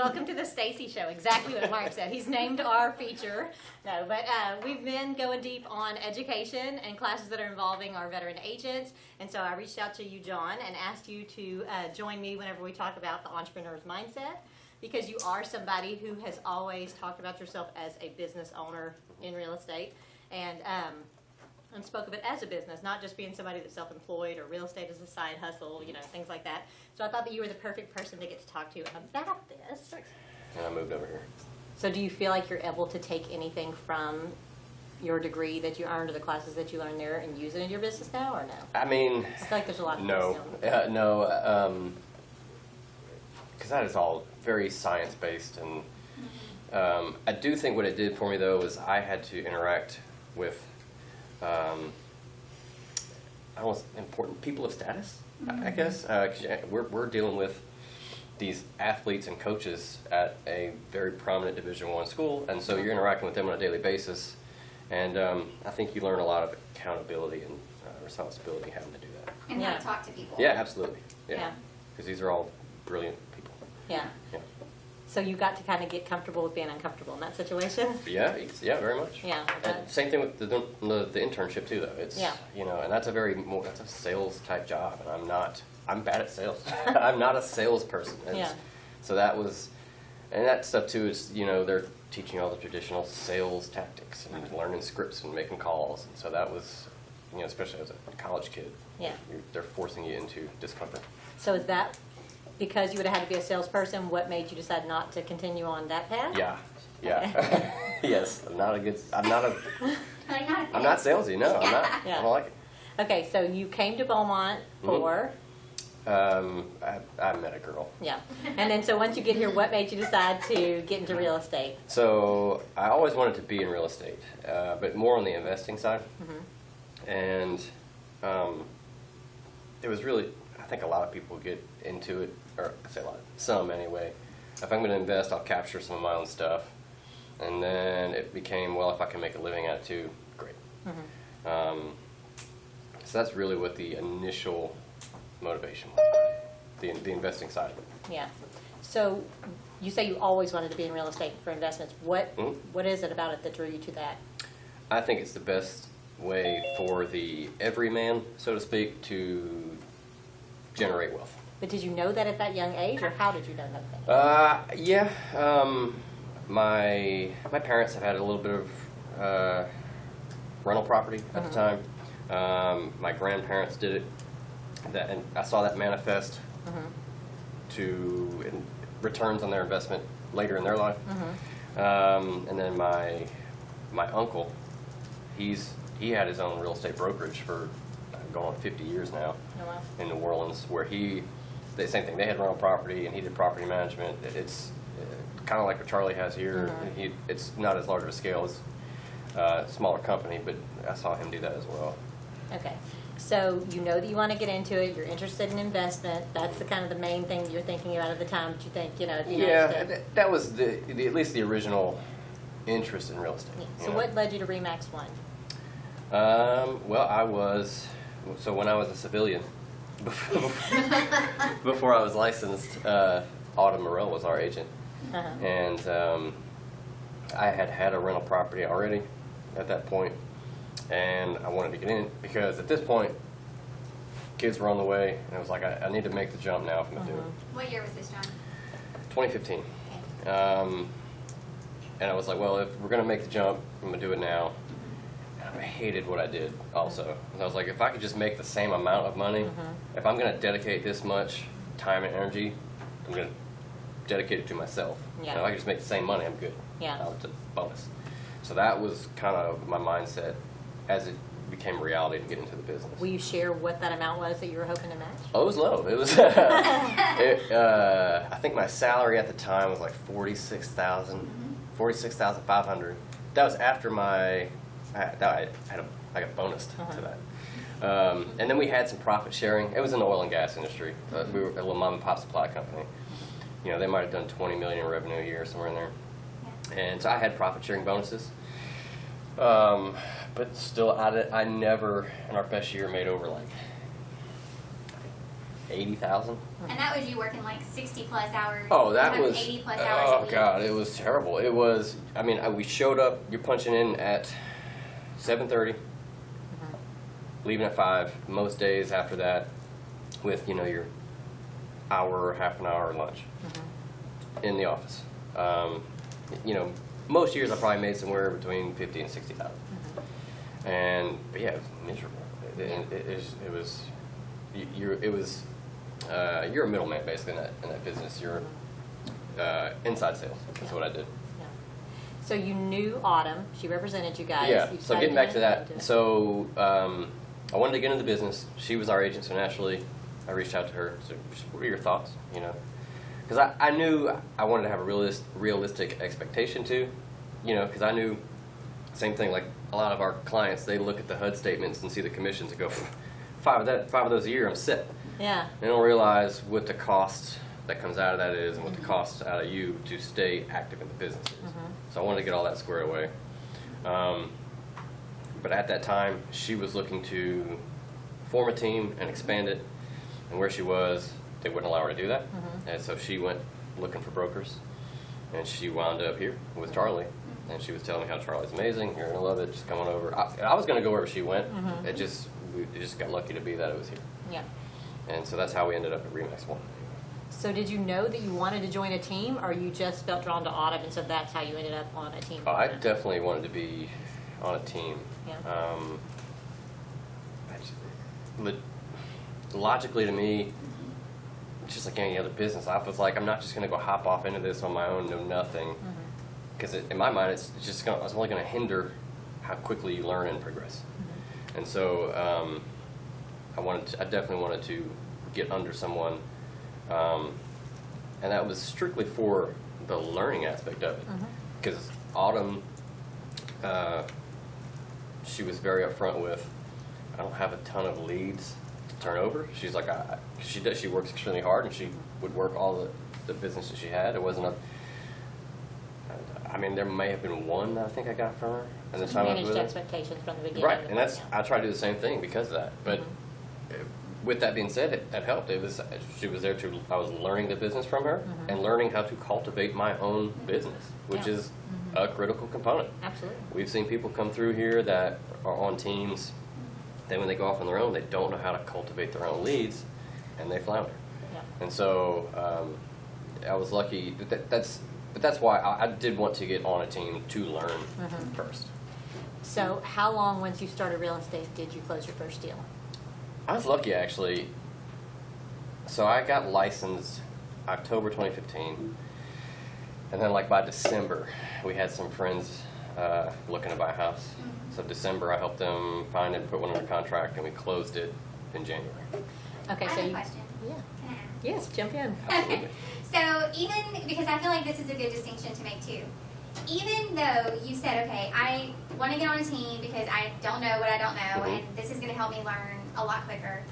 Welcome to the Stacy Show. Exactly what Mark said. He's named our feature. No, but we've been going deep on education and classes that are involving our veteran agents. And so I reached out to you, John, and asked you to join me whenever we talk about the entrepreneur's mindset, because you are somebody who has always talked about yourself as a business owner in real estate, and spoke of it as a business, not just being somebody that's self-employed or real estate as a side hustle, you know, things like that. So I thought that you were the perfect person to get to talk to about this. Thanks. And I moved over here. So do you feel like you're able to take anything from your degree that you earned or the classes that you learned there and use it in your business now, or no? I mean, I feel like there's a lot of no, because that is all very science-based, and I do think what it did for me, though, was I had to interact with I don't know, important people of status, I guess. 'Cause we're dealing with these athletes and coaches at a very prominent Division I school, and so you're interacting with them on a daily basis, and I think you learn a lot of accountability and responsibility having to do that. And how to talk to people. Yeah, absolutely. Yeah. Because these are all brilliant people. Yeah. Yeah. So you got to kind of get comfortable with being uncomfortable in that situation? Yeah, very much. Yeah. And same thing with the internship too, though. It's you know, and that's a sales type job, and I'm bad at sales. I'm not a salesperson. So that was, and that stuff too is, you know, they're teaching you all the traditional sales tactics and learning scripts and making calls, and so that was, you know, especially as a college kid. Yeah. They're forcing you into discomfort. So is that because you would have had to be a salesperson, what made you decide not to continue on that path? Yeah. Okay. Yes, I'm not salesy. No, I'm not. Yeah. I don't like it. Okay, so you came to Beaumont for? I met a girl. Yeah. And then so once you get here, what made you decide to get into real estate? So I always wanted to be in real estate, but more on the investing side. And it was really, I think a lot of people get into it, or I say a lot, some anyway. If I'm going to invest, I'll capture some of my own stuff. And then it became, well, if I can make a living at it too, great. So that's really what the initial motivation was, the investing side of it. Yeah. So you say you always wanted to be in real estate for investments. What is it about it that drew you to that? I think it's the best way for the everyman, so to speak, to generate wealth. But did you know that at that young age, or how did you know that? Yeah. My parents have had a little bit of rental property at the time. My grandparents did it, and I saw that manifest to returns on their investment later in their life. And then my uncle, he had his own real estate brokerage for going on 50 years now in New Orleans, where the same thing. They had rental property, and he did property management. It's kind of like what Charlie has here. It's not as large of a scale as a smaller company, but I saw him do that as well. Okay. So you know that you want to get into it. You're interested in investment. That's the kind of the main thing you're thinking about at the time that you think, you know, it'd be nice to... that was at least the original interest in real estate. Yeah. So what led you to RE/MAX 1? Well, so when I was a civilian, before I was licensed, Autumn Morrell was our agent. And I had a rental property already at that point, and I wanted to get in because at this point, kids were on the way, and I was like, I need to make the jump now if I'm going to do it. What year was this, John? 2015. And I was like, well, if we're going to make the jump, I'm going to do it now. I hated what I did also. And I was like, if I could just make the same amount of money, if I'm going to dedicate this much time and energy, I'm going to dedicate it to myself. Yeah. And if I could just make the same money, I'm good. Yeah. It's a bonus. So that was kind of my mindset as it became reality to get into the business. Will you share what that amount was that you were hoping to match? Oh, it was low. It was, I think my salary at the time was like $46,500. That was after I got bonused to that. And then we had some profit sharing. It was in the oil and gas industry. We were a little mom and pop supply company. You know, they might have done $20 million in revenue a year, somewhere in there. And so I had profit sharing bonuses. But still, I never, in our best year, made over like $80,000. And that was you working like 60 plus hours. Oh, that sometimes was 80 plus hours a oh week. god, it was terrible. It was. I mean, we showed up. You're punching in at 7:30, leaving at 5. Most days after that, with your hour or half an hour lunch in the office. Most years I probably made somewhere between 50 and 60,000. And but yeah, it was miserable. It was. You're a middleman basically in that business. You're inside sales. That's what I did. Yeah. So you knew Autumn. She represented you guys. Yeah. You So decided getting back to go that. into it. So I wanted to get into the business. She was our agent, so naturally I reached out to her. So, what are your thoughts? Because I knew I wanted to have a realistic expectation too. Because I knew same thing. Like a lot of our clients, they look at the HUD statements and see the commissions and go, five of those a year, I'm set. Yeah. They don't realize what the cost that comes out of that is and what the cost out of you to stay active in the business is. So I wanted to get all that squared away. But at that time, she was looking to form a team and expand it. And where she was, they wouldn't allow her to do that. And so she went looking for brokers. And she wound up here with Charlie. And she was telling me how Charlie's amazing. You're going to love it. Just come on over. I was going to go wherever she went. We just got lucky to be that it was here. Yeah. And so that's how we ended up at Remax 1. So did you know that you wanted to join a team, or you just felt drawn to Autumn, and so that's how you ended up on a team? Oh, I definitely wanted to be on a team. Yeah. Logically to me, just like any other business, I was like, I'm not just going to go hop off into this on my own, know nothing. Because in my mind, it's only going to hinder how quickly you learn and progress. And so I definitely wanted to get under someone, and that was strictly for the learning aspect of it. Because Autumn, she was very upfront with, I don't have a ton of leads to turn over. She's like, she works extremely hard, and she would work all the business that she had. It wasn't I mean, there may have been one that I think I got from her. And the time I was Managed with her. expectations from the beginning. Right, and I try to do the same thing because of that. But with that being said, that helped. She was there I was learning the business from her and learning how to cultivate my own business, which Yeah. is a critical component. Absolutely. We've seen people come through here that are on teams. Then when they go off on their own, they don't know how to cultivate their own leads, and they flounder. Yeah. And so I was lucky. But that's why I did want to get on a team to learn first. So how long, once you started real estate, did you close your first deal? I was lucky, actually. So I got licensed October 2015. And then, like, by December, we had some friends looking to buy a house. So December, I helped them find and put one under contract, and we closed it in January. Okay, I so have a you... question. Yeah. Can I ask? Yes, jump in. Absolutely. So even, because I feel like this is a good distinction to make too, even though you said, okay, I want to get on a team because I don't know what I don't know, and this is going to help me learn a lot quicker,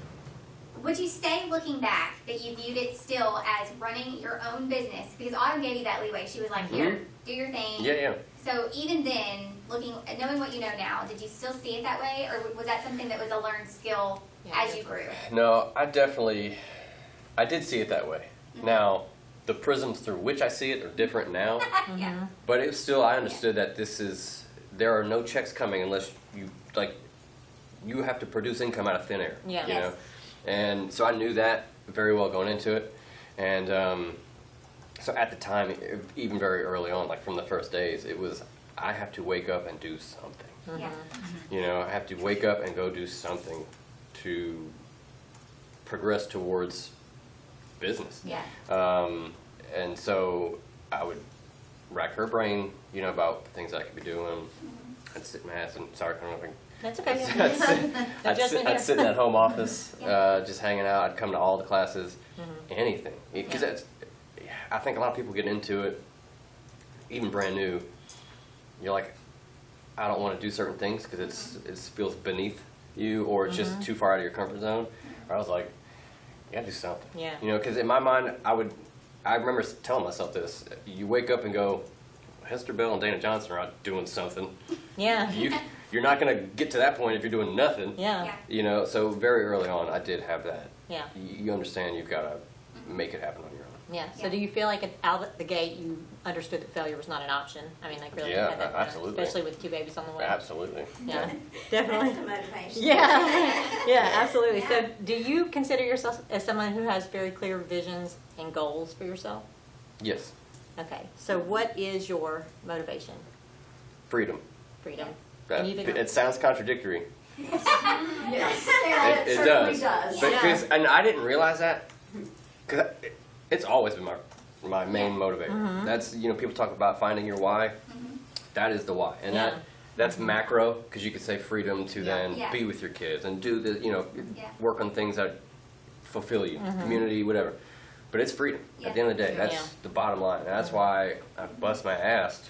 would you say, looking back, that you viewed it still as running your own business? Because Autumn gave you that leeway. She was like, here, do your thing. Yeah. So even then, knowing what you know now, did you still see it that way, or was that something that was a learned skill as you grew? No, I did see it that way. Now, the prisms through which I see it are different now, Yeah. but it was still, I understood that there are no checks coming unless you have to produce income out of thin air. Yeah. You Yes. know? And so I knew that very well going into it. And so at the time, even very early on, like from the first days, it was, I have to wake up and do something. Yeah. I have to wake up and go do something to progress towards business. Yeah. And so I would rack her brain, about the things I could be doing. I'd sit in my ass and, sorry, I don't know if I can. That's okay. I'd sit in that home office, just hanging out. I'd come to all the classes, anything. Because I think a lot of people get into it, even brand new. You're like, I don't want to do certain things because it feels beneath you, or it's just too far out of your comfort zone. I was like, you gotta do something. Yeah. Because in my mind, I remember telling myself this. You wake up and go, Hester Bell and Dana Johnson are out doing something. Yeah. you're not going to get to that point if you're doing nothing. Yeah. Yeah. You know, so very early on, I did have that. Yeah. You understand you've got to make it happen on your own. Yeah. So Yeah. do you feel like out the gate you understood that failure was not an option? I mean, like really, Yeah, you had that kind of- absolutely. especially with 2 babies on the way. Absolutely. Yeah, That's definitely. the motivation. Yeah, yeah, absolutely. So, do you consider yourself as someone who has very clear visions and goals for yourself? Yes. Okay. So, what is your motivation? Freedom. Freedom. That, And you've been- it sounds contradictory. Yes. It certainly does. But Yeah. 'cause- and I didn't realize that because it's always been my main motivator. Mm-hmm. That's, you know, people talk about finding your why. That is the why, and Yeah. that's macro, because you could say freedom to Yeah. then Yeah. be with your kids and do the, you know, Yeah. work on things that fulfill you, community, whatever. But it's freedom. At the end of the day, that's Yeah. the bottom line. And that's why I bust my ass.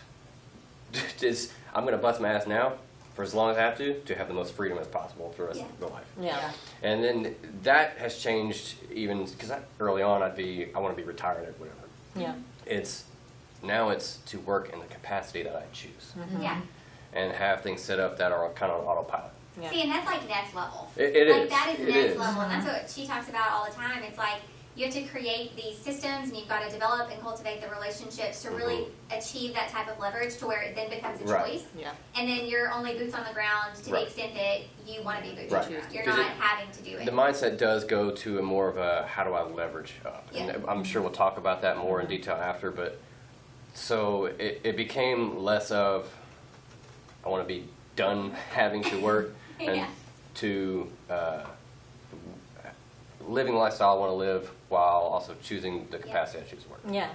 Just, I'm going to bust my ass now for as long as I have to have the most freedom as possible for the rest of my life. Yeah. And then that has changed even because early on I want to be retired at whatever. Yeah. Now it's to work in the capacity that I choose Yeah. and have things set up that are kind of on autopilot. Yeah. See, and that's like next level. It Like is. that is It next is. level, and that's what she talks about all the time. It's like you have to create these systems, and you've got to develop and cultivate the relationships to really achieve that type of leverage, to where it then becomes a Right. choice. Yeah. And then you're only boots on the ground to the Right. extent that you want to be boots Right. on the ground. You're 'Cause not it- having to do it. The mindset does go to a more of a how do I leverage up, Yeah. and I'm sure we'll talk about that more in detail after. But so it became less of I want to be done having to work and Yeah. to living the lifestyle I want to live while also choosing the capacity I choose to work. Yeah.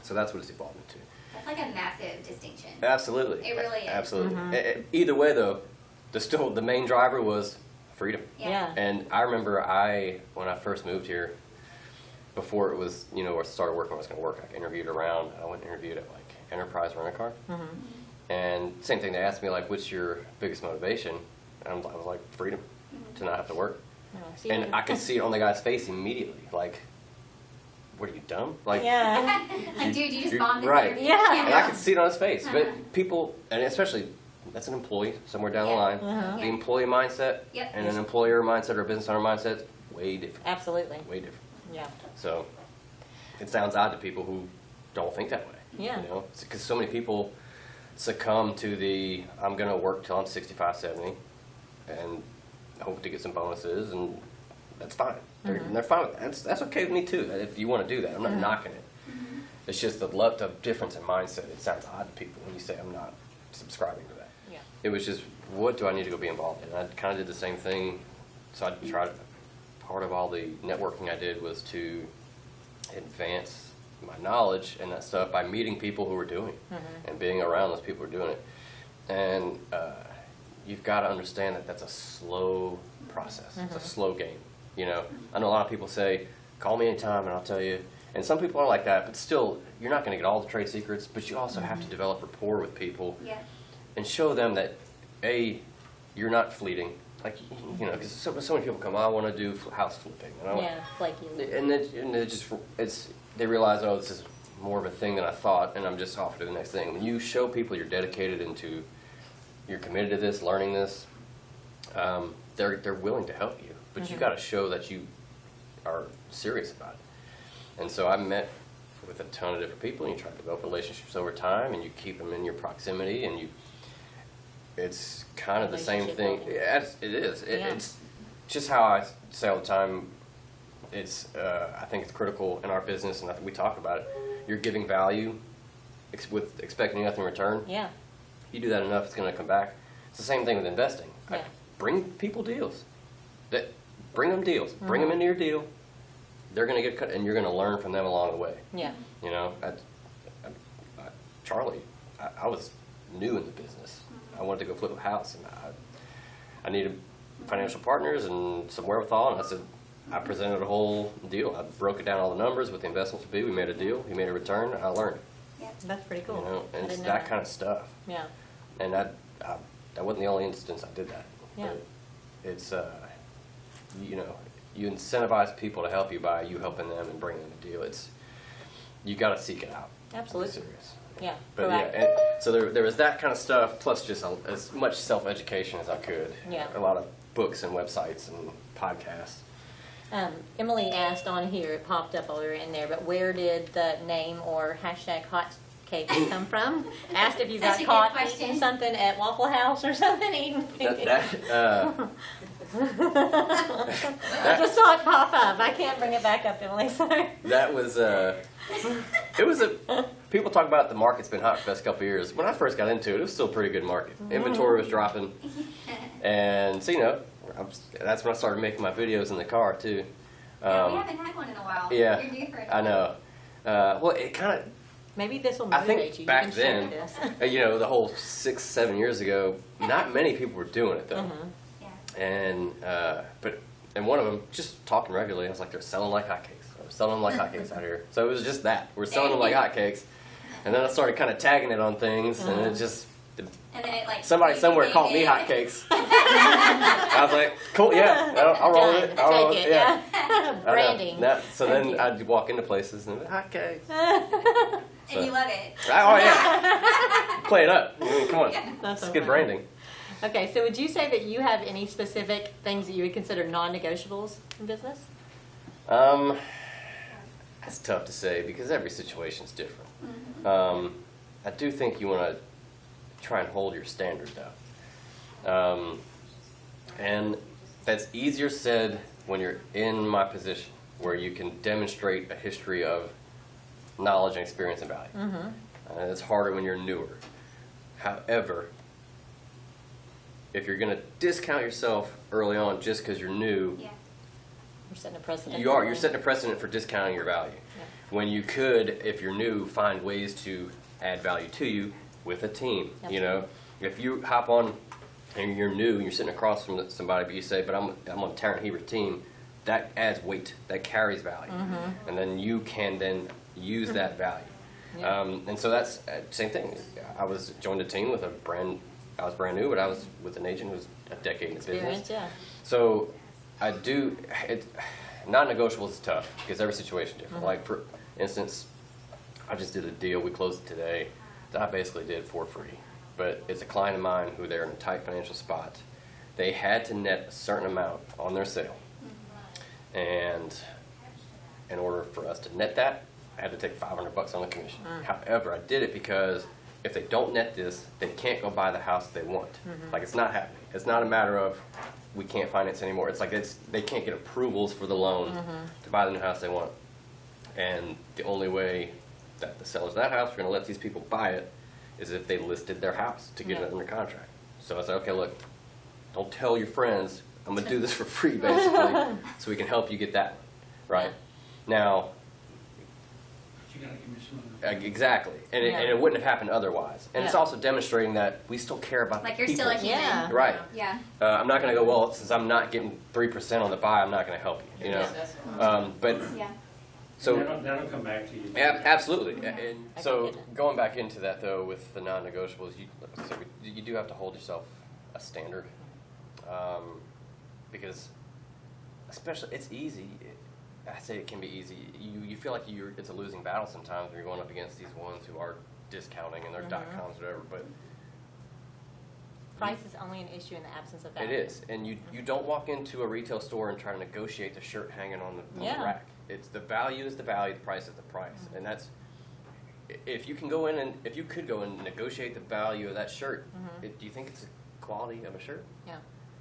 So that's what it's evolved into. That's like a massive distinction. Absolutely. It really is. Absolutely. Either way, though, the main driver was freedom. Yeah. And I remember when I first moved here, before it was, you know, I started working where I was going to work, I interviewed around. I went and interviewed at like Enterprise Rent-A-Car. And same thing, they asked me like, what's your biggest motivation? And I was like, freedom, to not have to work. Oh, so And I could see it on the guy's face immediately, like, what are you, dumb? Like, Yeah. Like, dude, you just You're bombed this right. interview. Yeah. and I could see it on his face. Uh-huh. But people, and especially, that's an employee somewhere down the Yeah. line. Uh-huh. The Yeah. employee mindset Yep. and an employer mindset or a business owner mindset, way different. Absolutely. Way different. Yeah. So it sounds odd to people who don't think that way. Yeah. You know, because so many people succumb to the I'm going to work till I'm 65, 70 and hope to get some bonuses, and that's fine. They're fine with that. That's okay with me too. If you want to do that, I'm not knocking it. It's just the difference in mindset. It sounds odd to people when you say I'm not subscribing to that. Yeah. It was just, what do I need to go be involved in? I kind of did the same thing. So I tried, part of all the networking I did was to advance my knowledge and that stuff by meeting people who were doing it and being around those people who are doing it. And you've got to understand that that's a slow process. It's a slow game. You know, I know a lot of people say, call me anytime and I'll tell you. And some people are like that, but still, you're not going to get all the trade secrets, but you also have to develop rapport with people Yeah. and show them that, A, you're not fleeting. Like, you know, because so many people come, I want to do house flipping. And I want, Yeah. Flaky. and it just, they realize, oh, this is more of a thing than I thought, and I'm just off to the next thing. When you show people you're dedicated you're committed to this, learning this, they're willing to help you. But you got to show that you are serious about it. And so I met with a ton of different people, and you try to develop relationships over time, and you keep them in your proximity, and it's kind of the same thing. Relationship building. Yeah, it is. Yeah. It's just how I say all the time. I think it's critical in our business, and I think we talk about it. You're giving value with expecting nothing in return. Yeah. You do that enough, it's going to come back. It's the same thing with investing. Yeah. Bring people deals. Bring them deals. Bring them into your deal. They're going to get cut, and you're going to learn from them along the way. Yeah. You know, Charlie, I was new in the business. I wanted to go flip a house, and I needed financial partners and some wherewithal, and I said, I presented a whole deal. I broke it down, all the numbers, what the investments would be. We made a deal. He made a return. I learned. That's pretty cool. You know, I and it's didn't know that kind of stuff. Yeah. And that wasn't the only instance I did that. Yeah. But it's, you know, you incentivize people to help you by you helping them and bringing them a deal. You got to seek it out. Absolutely. Be serious. Yeah, But correct. yeah, and so there was that kind of stuff, plus just as much self-education as I could. Yeah. A lot of books and websites and podcasts. Emily asked on here, it popped up while we were in there, but where did the name or hashtag hot cakes come from? Asked if you got Such a good caught question. eating something at Waffle House or something. Eating. I just saw it pop up. I can't bring it back up, Emily. Sorry. That was people talk about the market's been hot for the past couple of years. When I first got into it, it was still a pretty good market. Inventory was dropping, and so that's when I started making my videos in the car too. We haven't had one in a while. Yeah, You're due for it. I know. Well, it kind of. Maybe this will I motivate think you. back you can then, share this. the whole 6-7 years ago, not many people were doing it though. Yeah. And one of them, just talking regularly, I was like, they're selling like hotcakes. They're selling them like hotcakes out here. So it was just that. We're selling them like hotcakes. And then I started kind of tagging it on things, and it just, And then it like somebody somewhere called me hotcakes. I was like, cool, yeah, I'll roll with it. I'll roll with Take it, it, yeah. yeah. I know. Branding. So Thank then you. I'd walk into places and hotcakes. And you love it. Oh, yeah. Play it up. I mean, come on. That's It's so good funny. branding. Okay, so would you say that you have any specific things that you would consider non-negotiables in business? That's tough to say because every situation's different. I do think you want to try and hold your standard though. And that's easier said when you're in my position where you can demonstrate a history of knowledge and experience and value. And it's harder when you're newer. However, if you're going to discount yourself early on just because you're new, Yeah. You're setting a precedent. you're setting a precedent for discounting your value. Yeah. When you could, if you're new, find ways to add value to you with a team. If you hop on and you're new and you're sitting across from somebody, but you say, but I'm on Tarrant Heber's team, that adds weight, that carries value. And then you can then use that value. Yeah. And so that's same thing. I joined a team with I was brand new, but I was with an agent who's a decade in the Experience, business. yeah. So I do, non-negotiable is tough because every situation is different. Like for instance, I just did a deal, we closed it today, that I basically did for free. But it's a client of mine who they're in a tight financial spot. They had to net a certain amount on their sale. And in order for us to net that, I had to take $500 on the commission. However, I did it because if they don't net this, they can't go buy the house they want. Like it's not happening. It's not a matter of we can't finance anymore. It's like they can't get approvals for the loan to buy the new house they want. And the only way that the sellers of that house are going to let these people buy it is if they listed their house to get it under contract. So I said, okay, look, don't tell your friends. I'm going to do this for free, basically, so we can help you get that, right? Now, You gotta give me some of the. exactly, and it wouldn't have happened otherwise. And it's Yeah. also demonstrating that we still care about Like the you're people. still a human. Yeah. Right. Yeah. I'm not going to go, well, since I'm not getting 3% on the buy, I'm not going to help you, But Yeah. so That'll come back to you. absolutely. And I so can get it. going back into that though, with the non-negotiables, you do have to hold yourself a standard, because especially it's easy. I say it can be easy. You feel like it's a losing battle sometimes when you're going up against these ones who are discounting and their .coms or whatever, but Price is only an issue in the absence of it value. is. And you don't walk into a retail store and try to negotiate the shirt hanging on the rack. It's the value is the value, the price is the price. And that's, if you could go in and negotiate the value of that shirt, do you think it's the quality of a shirt? Yeah.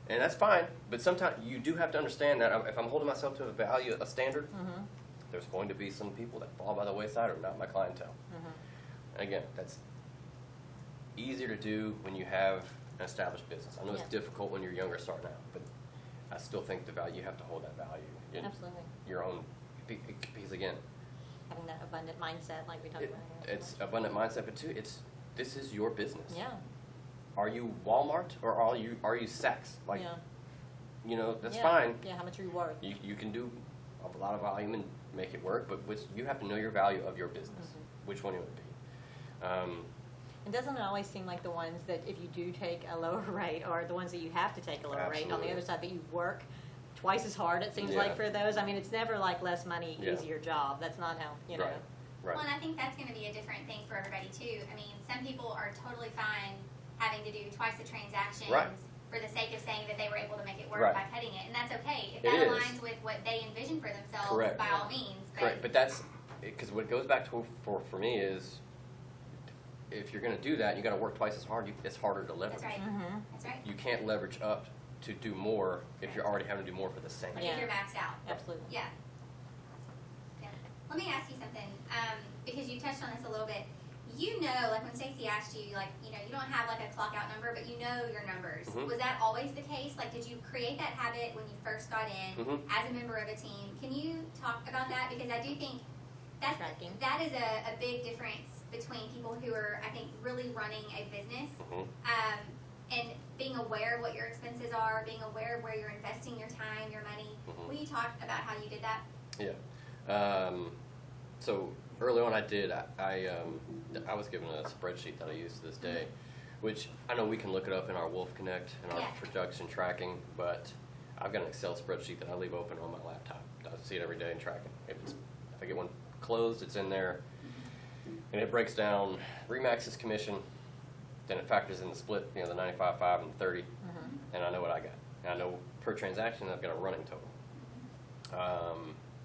And that's fine, but sometimes you do have to understand that if I'm holding myself to a value, a standard, there's going to be some people that fall by the wayside or not my clientele. And again, that's easier to do when you have an established business. I know it's difficult when you're younger starting out, but I still think the value, you have to hold that value in Absolutely. your own, because again, Having that abundant mindset like we talked about here. it's abundant mindset, but too, this is your business. Yeah. Are you Walmart or are you Saks? Like, Yeah. that's Yeah. fine. Yeah, how much are you worth? You can do a lot of volume and make it work, but you have to know your value of your business. Which one you want to be. And doesn't it always seem like the ones that if you do take a lower rate are the ones that you have to take a lower rate on the Absolutely. other side, that you work twice as hard, it seems Yeah. like, for those? I mean, it's never like less money, Yeah. easier job. That's not how, Right. Right. Well, and I think that's going to be a different thing for everybody too. I mean, some people are totally fine having to do twice the transactions Right. for the sake of saying that they were able to make it work Right. by cutting it, and that's okay. If It that is. aligns with what they envision for themselves, Correct. by all means. Correct, but that's, because what it goes back to for me is, if you're gonna do that, you gotta work twice as hard, it's harder to leverage. That's right. Mm-hmm. That's right. You can't leverage up to do more if you're already having to do more for the same. Like Yeah. if you're maxed out. Absolutely. Yeah. Yeah. Let me ask you something, because you touched on this a little bit. You know, like when Stacey asked you, like, you know, you don't have like a clock out number, but you know your numbers. Mhm. Was that always the case? Like, did you create that habit when you first got in Mhm. as a member of a team? Can you talk about that? Because I do think Tracking. that is a big difference between people who are, I think, really running a business Mhm. and being aware of what your expenses are, being aware of where you're investing your time, your money. Mhm. Will you talk about how you did that? Yeah. So early on, I did. I was given a spreadsheet that I use to this day, which I know we can look it up in our Wolf Connect and our Yeah. production tracking, but I've got an Excel spreadsheet that I leave open on my laptop. I see it every day and track it. If I get one closed, it's in there, and it breaks down Remax's commission, then it factors in the split, you know, the 95.5 and 30, Mm-hmm. and I know what I got. And I know per transaction I've got a running total.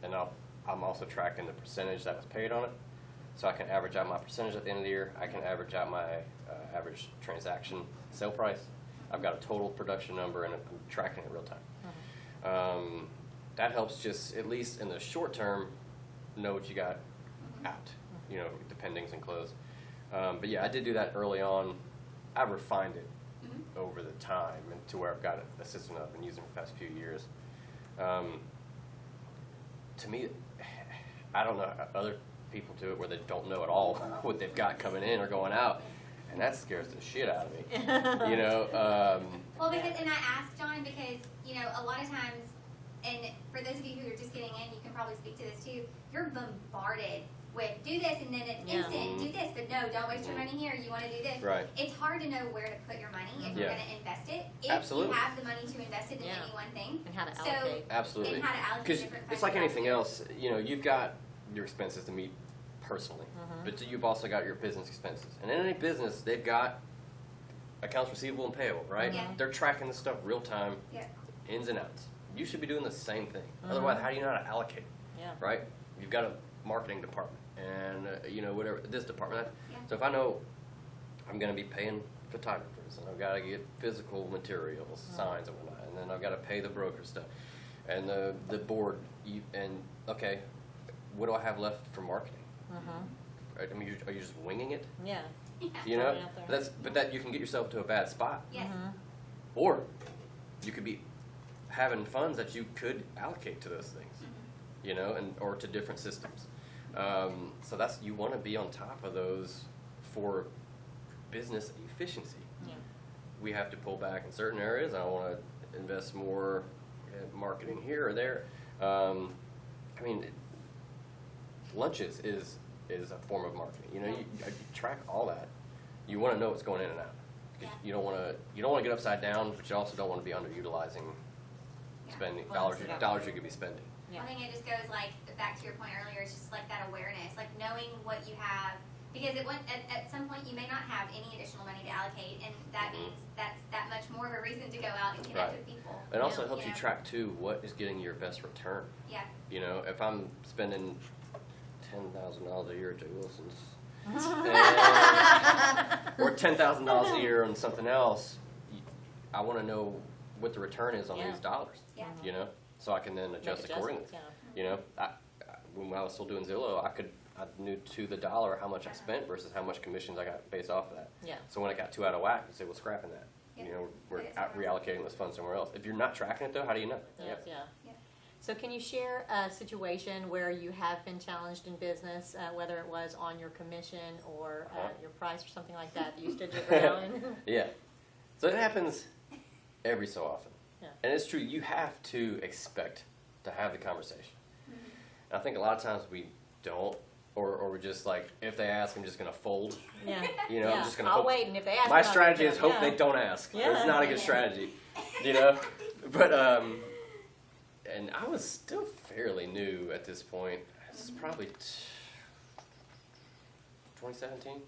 And I'm also tracking the percentage that was paid on it, so I can average out my percentage at the end of the year. I can average out my average transaction sale price. I've got a total production number, and I'm tracking it real time. That helps just, at least in the short term, know what you got out, you know, dependings and close. But yeah, I did do that early on. I refined it over the time and to where I've got a system that I've been using for the past few years. To me, I don't know how other people do it where they don't know at all what they've got coming in or going out, and that scares the shit out of me. You know. Well, because, and I asked John because, you know, a lot of times, and for those of you who are just getting in, you can probably speak to this too, you're bombarded with do this and then it's Yeah. instant, do this, but no, don't waste your money here, you want to do this. Right. It's hard to know where to put your money if you're Yeah. going to invest it. If Absolutely. you have the money to invest it in Yeah. any one thing. And how to So- allocate. Absolutely. And how to allocate Because different it's funds like throughout anything the year. else, you know, you've got your expenses to meet personally, but you've also got your business expenses. And in any business, they've got accounts receivable and payable, right? Yeah. They're tracking this stuff real time, Yeah. ins and outs. You should be doing the same thing. Otherwise, how do you know how to allocate, Yeah. right? You've got a marketing department and, you know, whatever, this department. Yeah. So if I know I'm going to be paying photographers and I've got to get physical materials, signs and whatnot, and then I've got to pay the broker stuff and the board, and okay, what do I have left for marketing? I mean, are you just winging it? Yeah. You know, Throwing it out there. but that you can get yourself to a bad spot, Yes. or you could be having funds that you could allocate to those things, you know, and or to different systems. So that's, you want to be on top of those for business efficiency. Yeah. We have to pull back in certain areas. I want to invest more in marketing here or there. I mean, lunches is a form of marketing. You know, you track all that. You want to know what's going in and out. 'Cause Yeah. You don't want to get upside down, but you also don't want to be underutilizing Yeah. spending Well, dollars. yeah. Dollars you could be spending. Yeah. I think it just goes like back to your point earlier. It's just like that awareness, like knowing what you have, because at some point you may not have any additional money to allocate, and that means that's that much more of a reason to go out and connect Right. with people. It also Yeah. helps you know? track too what is getting your best return. Yeah. You know, if I'm spending $10,000 a year at Jay Wilson's, or $10,000 a year on something else, I want to know what the return is on Yeah. these dollars. Yeah. You know, so I can then adjust Make accordingly. adjustments, You know, when I was still doing Zillow, I knew to the dollar how much I spent versus how much commissions I got based off of that. Yeah. So when it got too out of whack, I said, well, scrapping that. Yeah. You know, we're Put it somewhere else. reallocating those funds somewhere else. If you're not tracking it though, how do you know? Yes, yeah. Yeah. So can you share a situation where you have been challenged in business, whether it was on your commission or your price or something like that you stood your ground? Yeah. So it happens every so often. Yeah. And it's true, you have to expect to have the conversation. And I think a lot of times we don't, or we're just like, if they ask, I'm just going to fold. Yeah. You know, yeah. I'm just gonna I'll hope- wait, and if they ask, My I'm not strategy gonna is tell hope them. they don't ask. Yeah. It's not a good strategy, you know? But, and I was still fairly new at this point. This is probably 2017.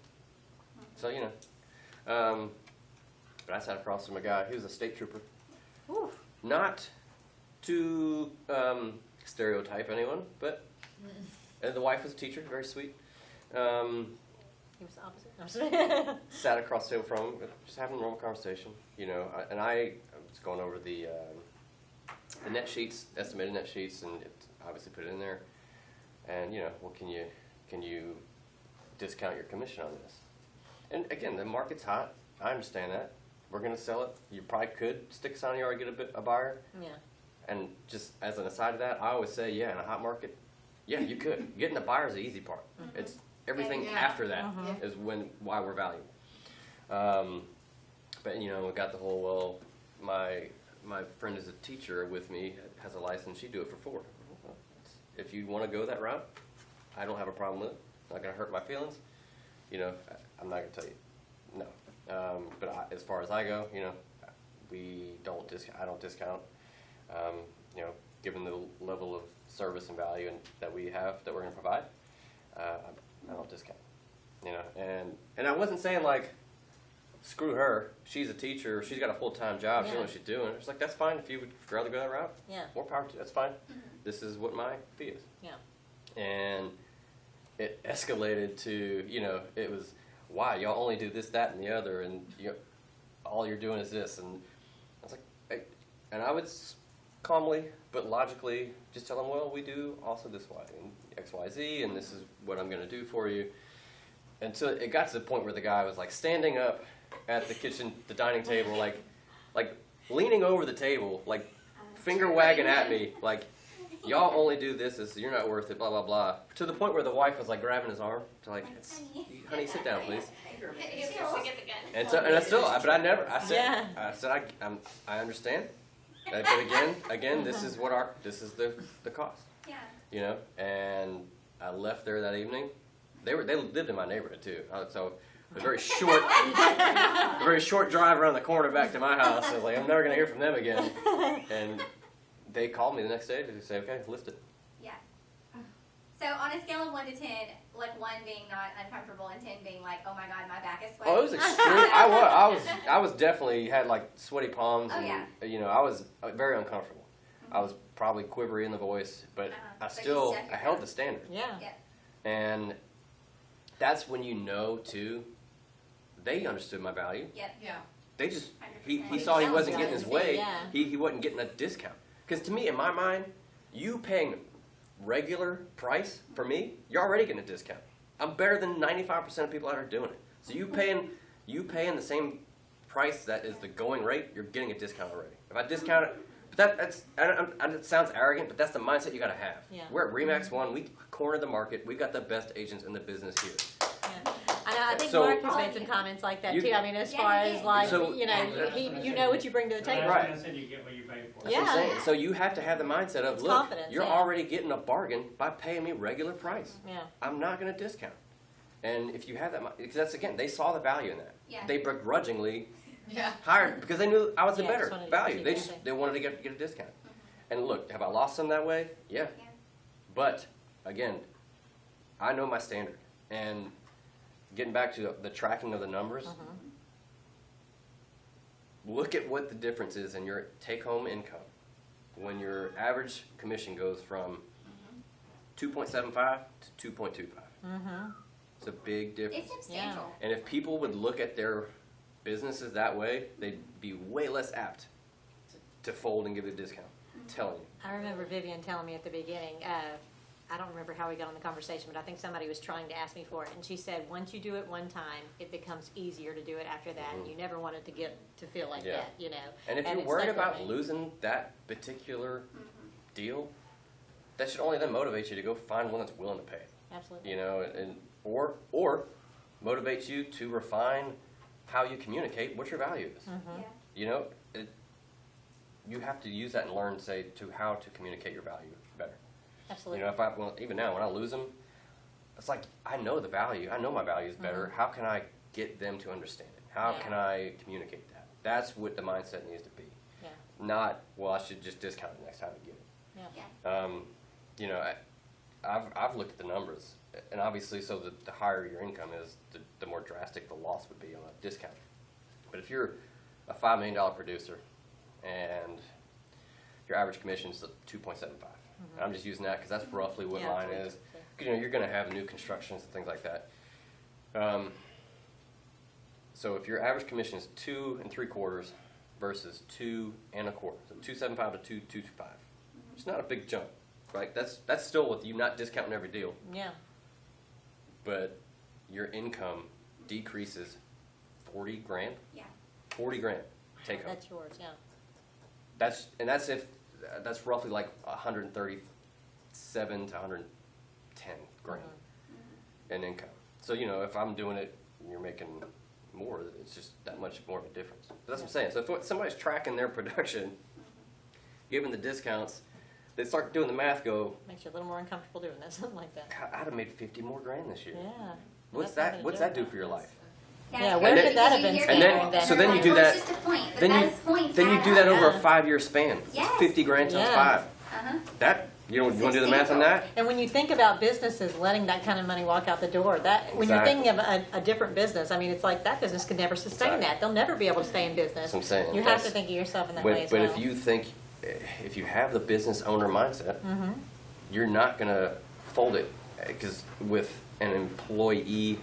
So, you know. But I sat across from a guy, he was a state trooper. Ooh. Not to stereotype anyone, but and the wife was a teacher, very sweet. He was the opposite. I'm sorry. Sat across the table from him, just having a normal conversation, you know. I was going over the net sheets, estimated net sheets, and obviously put it in there. And you know, well, can you discount your commission on this? And again, the market's hot. I understand that. We're going to sell it. You probably could stick sign or get a buyer. Yeah. And just as an aside to that, I always say, yeah, in a hot market, yeah, you could. Getting a buyer is the easy part. It's everything Yeah. after that is why we're valuable. But you know, we got the whole, well, my friend is a teacher with me, has a license, she'd do it for $4. Well, if you want to go that route, I don't have a problem with it. It's not going to hurt my feelings. You know, I'm not going to tell you no. But as far as I go, you know, I don't discount. You know, given the level of service and value that we have, that we're going to provide, I don't discount. You know, and I wasn't saying like, screw her. She's a teacher. She's got a full-time job. She knows what she's doing. It's like, that's fine. If you would rather go that route, more power to you. That's fine. This is what my fee is. Yeah. And it escalated to, you know, it was, why y'all only do this, that, and the other, and all you're doing is this. And I was like, hey. And I would calmly but logically just tell them, well, we do also this Y and X, Y, Z, and this is what I'm going to do for you. And so it got to the point where the guy was like standing up at the dining table, like leaning over the table, like finger wagging at me, like, y'all only do this, you're not worth it, blah, blah, blah. To the point where the wife was like grabbing his arm, to like, honey, sit down, please. And so, and I still, but I said, I understand. But again, this is the cost. Yeah. You know, and I left there that evening. They lived in my neighborhood too, so a very short drive around the corner back to my house. I was like, I'm never gonna hear from them again. And they called me the next day to say, okay, list it. Yeah. So on a scale of 1 to 10, like 1 being not uncomfortable and 10 being like, oh my god, my back is sweating. Oh, it was extreme. I was definitely had like sweaty palms. Oh, and, yeah. You know, I was very uncomfortable. I was probably quivery in the voice, but I held the standard. Yeah. Yep. And that's when you know too, they understood my value. Yep. Yeah. They just, 100%. he saw he wasn't getting his way. Yeah. He wasn't getting a discount. Because to me, in my mind, you paying regular price for me, you're already getting a discount. I'm better than 95% of people out there doing it. So you paying the same price that is the going rate, you're getting a discount already. If I discount it, but it sounds arrogant, but that's the mindset you got to have. Yeah. We're at Remax One. We corner the market. We got the best agents in the business here. Yeah. I think So- Mark has made some comments like that You- too. I mean, as Yeah, far he as did. like, So- you know, you know what you bring to the table. Right. I said you get what you pay for. That's what I'm Yeah. saying. So you have to have the mindset of, It's look, confidence, you're yeah. already getting a bargain by paying me regular price. Yeah. I'm not going to discount. And if you have that, because that's, again, they saw the value in that. Yeah. They begrudgingly Yeah. hired because they knew I was the Yeah, better just wanted to value. keep They it just moving. they wanted to get a discount. And look, have I lost some that way? Yeah. Yeah. But again, I know my standard. And getting back to the tracking of the numbers, look at what the difference is in your take-home income when your average commission goes from 2.75 to 2.25. It's a big difference. It's substantial. And if people would look at their businesses that way, they'd be way less apt to fold and give a discount. I'm telling you. I remember Vivian telling me at the beginning, I don't remember how we got on the conversation, but I think somebody was trying to ask me for it. And she said, once you do it one time, it becomes easier to do it after that. And you never wanted to get to feel like Yeah. that, you know. And if you're it worried stuck with about me. losing that particular deal, that should only then motivate you to go find one that's willing to pay. Absolutely. You know, and or motivate you to refine how you communicate what your value is. Yeah. You know, you have to use that and learn, say, to how to communicate your value better. Absolutely. You know, even now when I lose them, it's like I know the value. I know my value is better. How can I get them to understand it? How Yeah. can I communicate that? That's what the mindset needs to be. Yeah. Not, well, I should just discount it next time I get it. Yeah. Yeah. You know, I've looked at the numbers. and obviously, so the higher your income is, the more drastic the loss would be on a discount. But if you're a $5 million producer and your average commission is 2.75, and I'm just using that because that's roughly what Yeah, mine that's what is. it is. 'Cause, you're going to have new constructions and things like that. So if your average commission is 2 3/4 versus 2 1/4, so 2.75 to 2.25, it's not a big jump, right? That's still with you not discounting every deal, Yeah. but your income decreases 40 grand. Yeah. 40 grand take home. That's yours, yeah. That's roughly like 137 to 110 grand in income. So if I'm doing it, and you're making more. It's just that much more of a difference. But that's what I'm saying. So if somebody's tracking their production, given the discounts, they start doing the math. Go, Makes you a little more uncomfortable doing that, something like that. God, I'd have made 50 more grand this year. Yeah. What's That's that? not What's gonna that do it. for your life? Yeah, where could that have been And spent then- during that so then you time? do that- It's just a point, but Then those points you add do that up. over a Yeah. 5-year span. Yes. 50 grand times Yeah. 5. Uh-huh. That you want to do the math on that? And when you think about businesses letting that kind of money walk out the door, that when you're Exactly. thinking of a different business, I mean, it's like that business could never sustain Exactly. that. They'll never be able to stay in business. That's what I'm saying. You have That's- to think of yourself in that But way as but well. if you have the business owner mindset, you're not gonna fold it because with an employee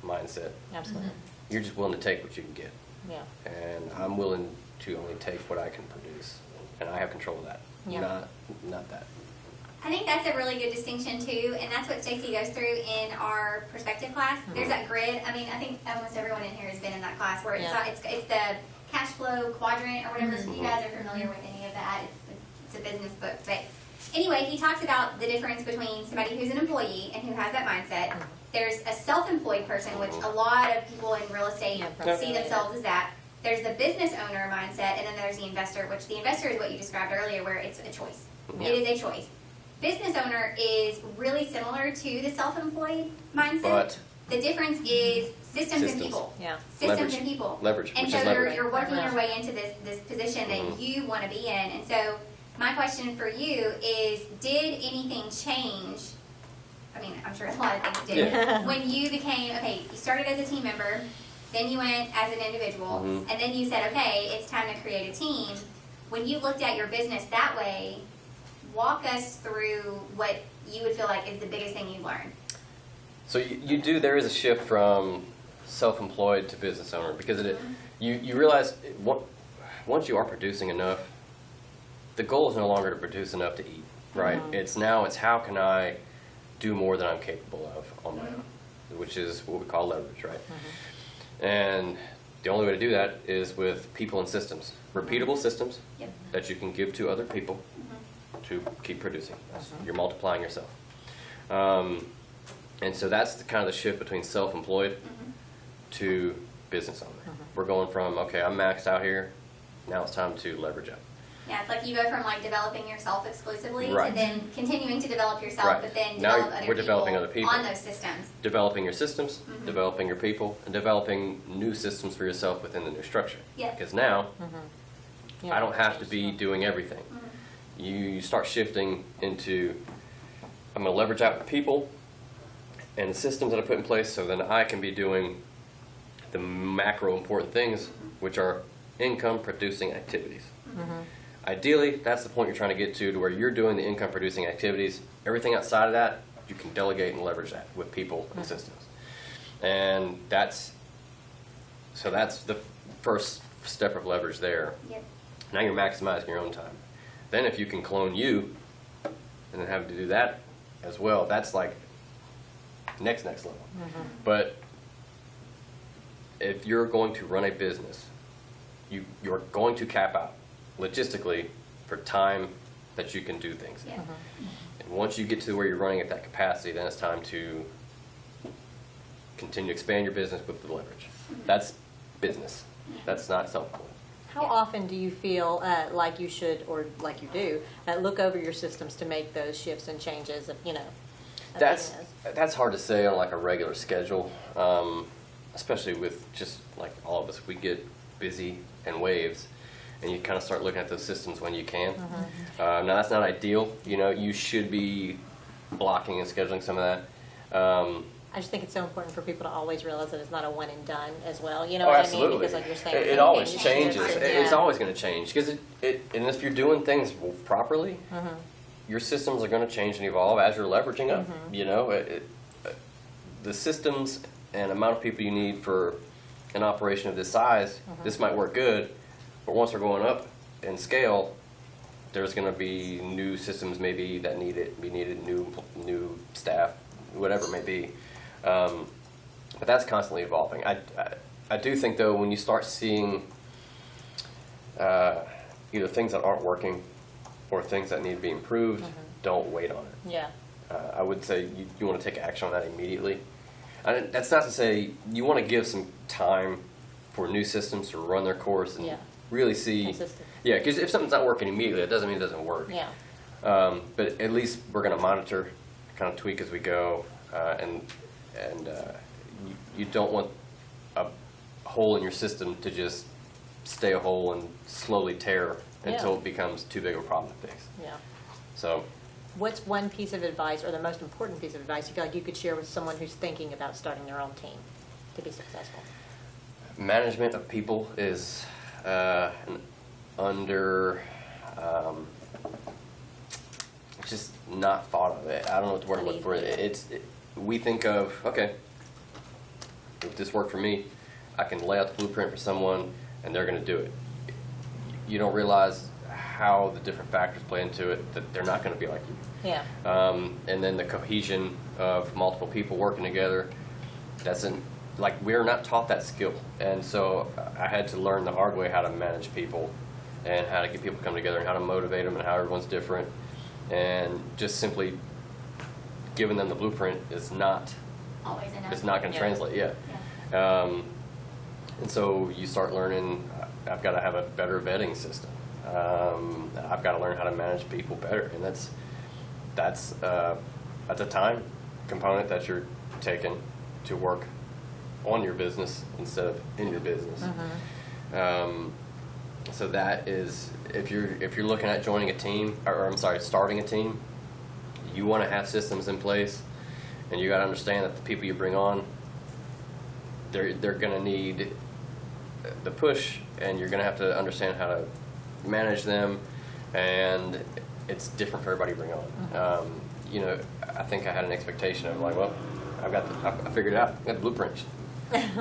mindset, Absolutely. you're just willing to take what you can get. Yeah. And I'm willing to only take what I can produce, and I have control of that. Yeah. Not that. I think that's a really good distinction too, and that's what Stacy goes through in our perspective class. There's that grid. I mean, I think almost everyone in here has been in that class where Yeah. it's the cash flow quadrant or whatever. So you guys are familiar with any of that. It's a business book, but anyway, he talks about the difference between somebody who's an employee and who has that mindset. There's a self-employed person, which a lot of people in real estate Yeah, see probably. themselves as that. There's the business owner mindset, and then there's the investor, which the investor is what you described earlier, where it's a choice. Yeah. It is a choice. Business owner is really similar to the self-employed mindset. But The difference is systems and Systems. people. Yeah. Systems Leverage. and people. Leverage, And which so is you're, leverage. you're working Yeah. your way into this position that Mhm. you want to be in. And so my question for you is, did anything change? I mean, I'm sure a lot of things did. Yeah. When you became, okay, you started as a team member, then you went as an individual, Mhm. and then you said, okay, it's time to create a team. When you looked at your business that way, walk us through what you would feel like is the biggest thing you've learned. So there is a shift from self-employed to business owner because you realize once you are producing enough, the goal is no longer to produce enough to eat, right? It's how can I do more than I'm capable of on my own, which is what we call leverage, right? And the only way to do that is with people and systems, repeatable systems Yep. that you can give to other people to keep producing. You're multiplying yourself. And so that's kind of the shift between self-employed to business owner. We're going from, okay, I'm maxed out here, now it's time to leverage up. Yeah, it's like you go from like developing yourself exclusively Right. to then continuing to develop yourself, Right. but then Now develop we're developing other people. on those systems. Developing your systems, developing your people, and developing new systems for yourself within the new structure. Yeah. Because now, Yeah. I don't have to be doing everything. You start shifting into, I'm going to leverage out the people and the systems that I put in place so then I can be doing the macro important things, which are income producing activities. Ideally, that's the point you're trying to get to where you're doing the income producing activities. Everything outside of that, you can delegate and leverage that with people and systems. And that's the first step of leverage there. Yep. Now you're maximizing your own time. Then if you can clone you and then have to do that as well, that's like next level. But if you're going to run a business, you're going to cap out logistically for time that you can do things. Yeah. And once you get to where you're running at that capacity, then it's time to continue to expand your business with the leverage. That's business. That's not self-employed. How often do you feel like you should, or like you do, look over your systems to make those shifts and changes of, of That's hard to say on like a regular schedule, especially with just like all of us. We get busy in waves, and you kind of start looking at those systems when you can. Now that's not ideal. You should be blocking and scheduling some of that. I just think it's so important for people to always realize that it's not a one and done as well. You know Oh, what I absolutely. mean? Because like you're saying, It always it changes. changes. It's Yeah. always going to change because and if you're doing things properly, your systems are going to change and evolve as you're leveraging them. You know, the systems and amount of people you need for an operation of this size, this might work good, but once we're going up in scale, there's going to be new systems maybe that be needed, new staff, whatever it may be. But that's constantly evolving. I do think though when you start seeing either things that aren't working or things that need to be improved, don't wait on it. Yeah. I would say you want to take action on that immediately. And that's not to say you want to give some time for new systems to run their course and Yeah. really see. Consistent. Yeah, because if something's not working immediately, it doesn't mean it doesn't work. Yeah. But at least we're going to monitor, kind of tweak as we go, and you don't want a hole in your system to just stay a hole and slowly tear until Yeah. it becomes too big of a problem to fix. Yeah. So, What's one piece of advice, or the most important piece of advice, you feel like you could share with someone who's thinking about starting their own team to be successful? management of people is just not thought of it. I don't know what the word I'm looking for. We think of, okay, if this worked for me, I can lay out the blueprint for someone and they're going to do it. You don't realize how the different factors play into it, that they're not going to be like you. Yeah. And then the cohesion of multiple people working together, we're not taught that skill. And so I had to learn the hard way how to manage people and how to get people to come together and how to motivate them and how everyone's different. And just simply giving them the blueprint is not Always enough. it's not going to Yeah. translate yet. Yeah. And so you start learning, I've got to have a better vetting system. I've got to learn how to manage people better. And that's a time component that you're taking to work on your business instead of in your business. So that is, if you're looking at joining a team, starting a team, you want to have systems in place, and you got to understand that the people you bring on, they're going to need the push, and you're going to have to understand how to manage them, and it's different for everybody you bring on. I think I had an expectation of like, well, I figured it out. I got the blueprint.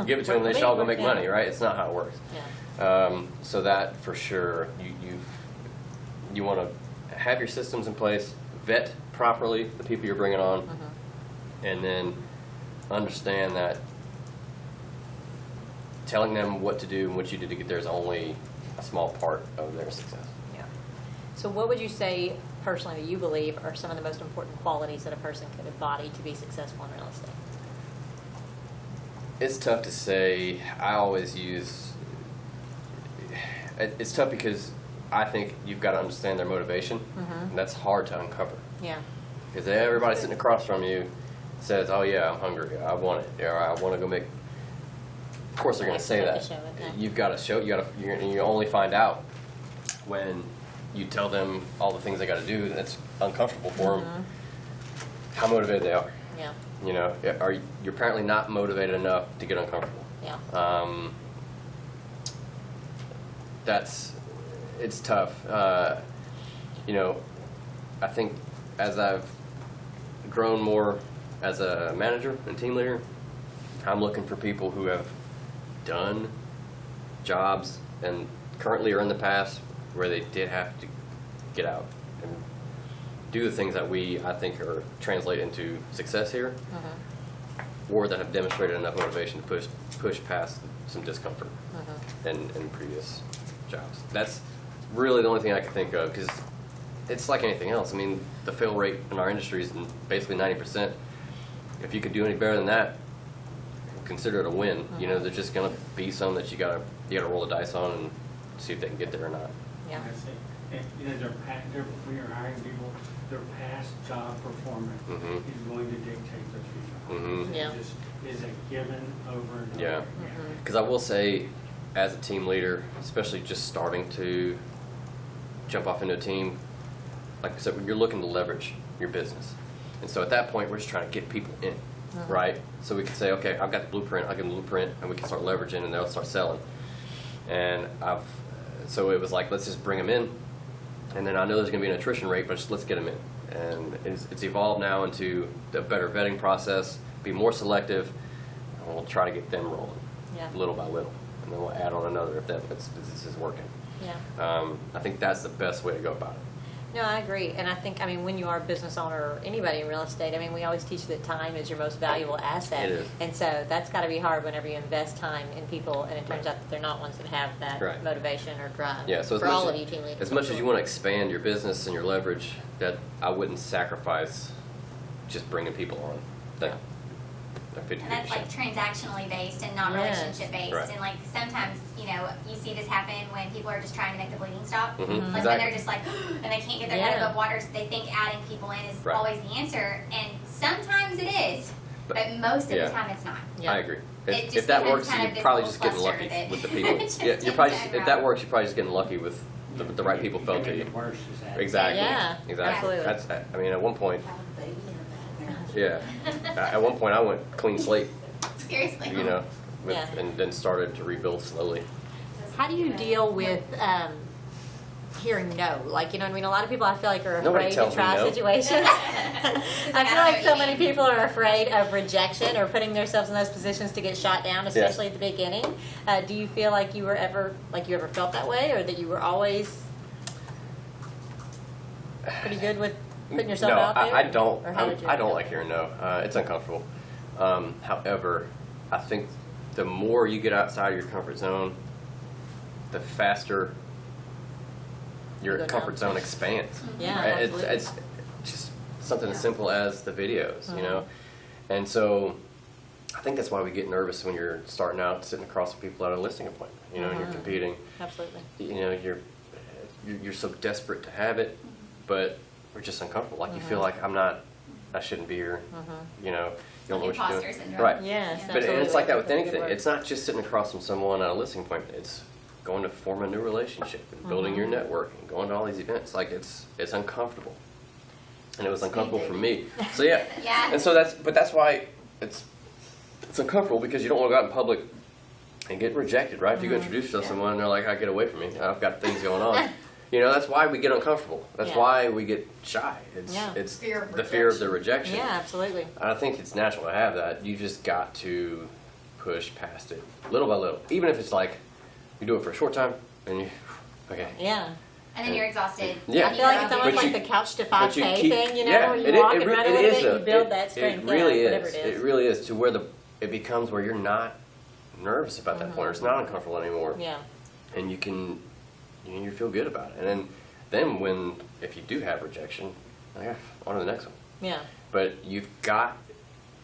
Give it to them, they should all go make money, right? It's not how it works. Yeah. So that for sure, you want to have your systems in place, vet properly the people you're bringing on, and then understand that telling them what to do and what you do to get there is only a small part of their success. Yeah. So what would you say personally that you believe are some of the most important qualities that a person could embody to be successful in real estate? It's tough to say. I always it's tough because I think you've got to understand their motivation, and that's hard to uncover. Yeah. Because everybody sitting across from you says, oh yeah, I'm hungry, I want it, or I want to go make. Of course they're going to say You have that. to show it, yeah. You've got to show, you only find out when you tell them all the things they got to do that's uncomfortable for them, how motivated they are. Yeah. You know, you're apparently not motivated enough to get uncomfortable. Yeah. It's tough. I think as I've grown more as a manager and team leader, I'm looking for people who have done jobs and currently or in the past where they did have to get out and do the things that I think translate into success here, or that have demonstrated enough motivation to push past some discomfort in previous jobs. That's really the only thing I can think of, because it's like anything else. I mean, the fail rate in our industry is basically 90%. If you could do any better than that, consider it a win. You know, there's just going to be some that you gotta roll the dice on and see if they can get there or not. Yeah. That's it. And when you're hiring people, their past job performance is going to dictate their future. Yeah. It just is a given over and over. Yeah. Because I will say, as a team leader, especially just starting to jump off into a team, like I said, you're looking to leverage your business. And so at that point, we're just trying to get people in. right? So we could say, okay, I've got the blueprint, I'll give them the blueprint, and we can start leveraging, and they'll start selling. And so it was like, let's just bring them in, and then I know there's going to be an attrition rate, but just let's get them in. And it's evolved now into a better vetting process, be more selective, and we'll try to get them rolling, little by little, and then we'll add on another if this is working. Yeah. I think that's the best way to go about it. No, I agree. And I think, when you are a business owner or anybody in real estate, we always teach that time is your most valuable asset. It is. And so that's got to be hard whenever you invest time in people and it turns out that they're not ones that have that Right. motivation or drive. Yeah, so for all of you team leaders. as much as you want to expand your business and your leverage, that I wouldn't sacrifice just bringing people on. That 50%. And that's like transactionally based and not Yes. relationship based. Right. And like sometimes, you see this happen when people are just trying to make the bleeding stop. Mhm, Like when exactly. they're just like, and they can't get their head Yeah. above water, so they think adding people in is Right. always the answer. And sometimes it is, but most of Yeah. the time it's not. Yeah. I agree. It If just that becomes works, kind of you're this probably little just getting cluster lucky that with the people. just Yeah, you're probably ends if up that wrong. works, you're probably just getting lucky with the right people fell to Make you. it worse is that. Exactly. Yeah, Exactly. absolutely. That's. At one point, yeah. At one point, I went clean slate. Seriously. Yeah. And then started to rebuild slowly. How do you deal with hearing no? Like, a lot of people I feel like are Nobody afraid tells to me try no. situations. I feel like so many people are afraid of rejection or putting themselves in those positions to get shot down, especially at the beginning. Do you feel like you ever felt that way, or that you were always pretty good with putting yourself out there? I don't. Or how did you I don't feel? like hearing no. It's uncomfortable. However, I think the more you get outside of your comfort zone, the faster your You go comfort down. zone expands. Yeah, Right? absolutely. It's just something as simple as the videos, And so I think that's why we get nervous when you're starting out, sitting across from people at a listing appointment, and you're competing. Absolutely. You're so desperate to have it, but we're just uncomfortable. Like you feel like I shouldn't be here. You don't know what you're Imposter doing. syndrome. Right. Yes, But and it's absolutely. like that with That's a good anything. word. It's not just sitting across from someone at a listing appointment. It's going to form a new relationship and building your network and going to all these events. Like it's uncomfortable, and it was uncomfortable for me. So yeah. Yeah. And so that's why it's uncomfortable, because you don't want to go out in public and get rejected, right? If you go introduce yourself to someone and they're like, "Get away from me, I've got things going on." That's why we get uncomfortable. That's Yeah. why we get shy. It's Fear of the fear of the rejection. Yeah, absolutely. I think it's natural to have that. You just got to push past it little by little. Even if it's like you do it for a short time and okay. Yeah. And then you're exhausted. Yeah. I feel like it's almost But like you- the couch to but you 5K keep- thing, yeah, where you it- walk it and re- run a it little is bit, though. you build It- that strength, It really whatever is. it It is. really is, to where it becomes where you're not nervous about that point. Or it's not uncomfortable anymore. Yeah. And you can, you feel good about it. And then if you do have rejection, on to the next one. Yeah. But you've got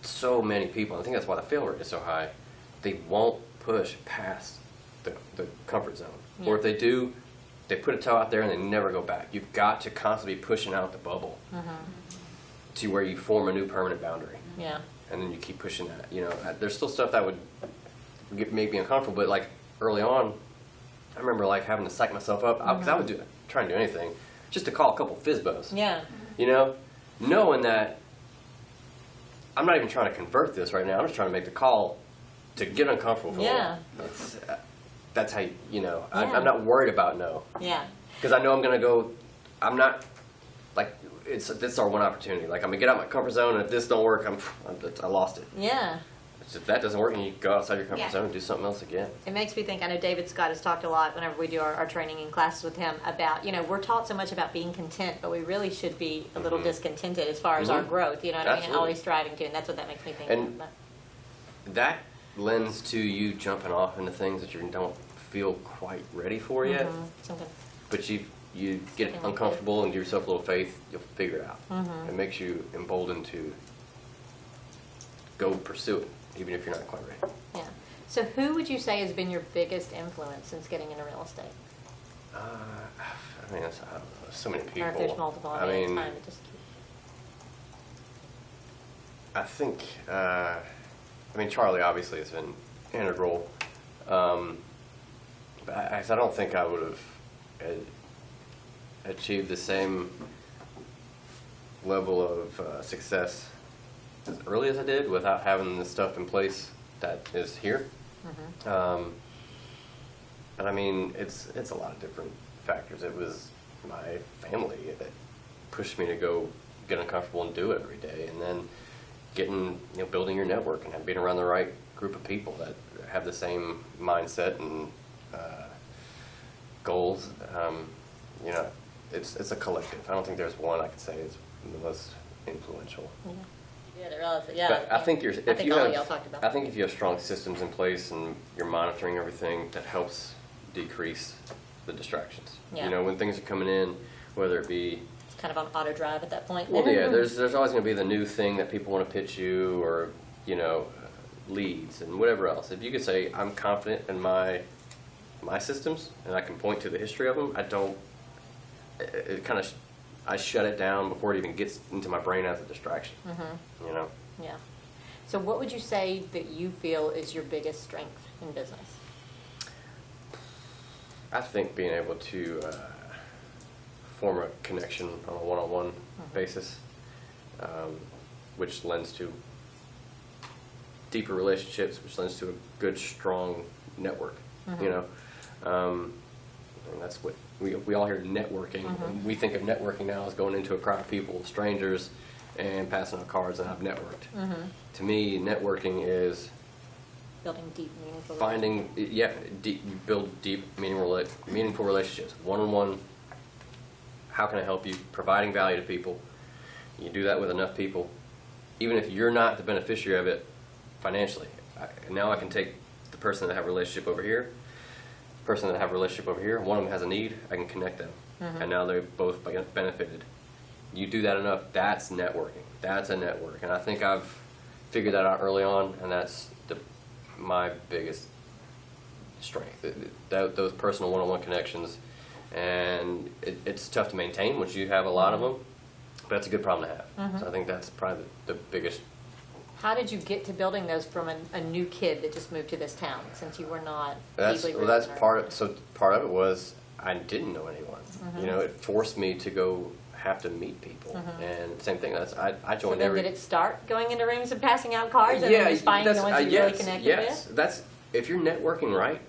so many people, and I think that's why the fail rate is so high. They won't push past the comfort zone. Yeah. Or if they do, they put a toe out there and they never go back. You've got to constantly be pushing out the bubble to where you form a new permanent boundary. Yeah. And then you keep pushing that. There's still stuff that would make me uncomfortable, but like early on, I remember like having to psych myself up, because I would try and do anything just to call a couple FSBOs. Yeah. Knowing that I'm not even trying to convert this right now. I'm just trying to make the call to get uncomfortable for a Yeah. while. That's how Yeah. I'm not worried about no, Yeah. because I know I'm gonna go. I'm not like it's our one opportunity. Like I'm gonna get out of my comfort zone, and if this don't work, I lost it. Yeah. So if that doesn't work, and you go outside your comfort Yeah. zone and do something else again. It makes me think, I know David Scott has talked a lot whenever we do our training and classes with him about, we're taught so much about being content, but we really should be a little discontented as far as our growth, you know what I mean? Absolutely. Always striving to, and that's what that makes me think And- of. That lends to you jumping off into things that you don't feel quite ready for yet. Something. But you get Something like uncomfortable and give yourself a little faith, you'll figure it out. It makes you emboldened to go pursue it, even if you're not quite ready. Yeah. So who would you say has been your biggest influence since getting into real estate? I mean, I don't know, so many people. Or if there's multiple, I it's mean, fine to just keep. I think, Charlie obviously has been integral. But I don't think I would have achieved the same level of success as early as I did without having the stuff in place that is here. And I mean, it's a lot of different factors. It was my family that pushed me to go get uncomfortable and do it every day, and then building your network and being around the right group of people that have the same mindset and goals. It's a collective. I don't think there's one I could say is the most influential. Yeah, there was. Yeah. But I think all y'all talked about. I think if you have strong systems in place and you're monitoring everything, that helps decrease the distractions. Yeah. When things are coming in, whether it be It's kind of on auto drive at that point. well, yeah, there's always going to be the new thing that people want to pitch you, or leads and whatever else. If you could say I'm confident in my systems and I can point to the history of them, I shut it down before it even gets into my brain as a distraction. Yeah. So what would you say that you feel is your biggest strength in business? I think being able to form a connection on a one-on-one basis, which lends to deeper relationships, which lends to a good, strong network. And that's what we all hear networking, and we think of networking now as going into a crowd of people, strangers, and passing out cards, and I've networked. To me, networking is Building deep, meaningful finding, you build deep, meaningful relationships, one-on-one. How can I help you? Providing value to people. You do that with enough people, even if you're not the beneficiary of it financially. Now I can take the person that I have a relationship over here, person that I have a relationship over here, one of them has a need, I can connect them. And now they're both benefited. You do that enough, that's networking. That's a network. And I think I've figured that out early on, and that's my biggest strength. Those personal one-on-one connections. And it's tough to maintain once you have a lot of them, but that's a good problem to have. So I think that's probably the biggest. How did you get to building those from a new kid that just moved to this town, since you were not deeply rooted? That's in our- part of it was I didn't know anyone. It forced me to go have to meet people, and same thing. I So joined then every. did it start going into rooms and passing out cards, and then just finding the ones you really connected yes. with? That's if you're networking right.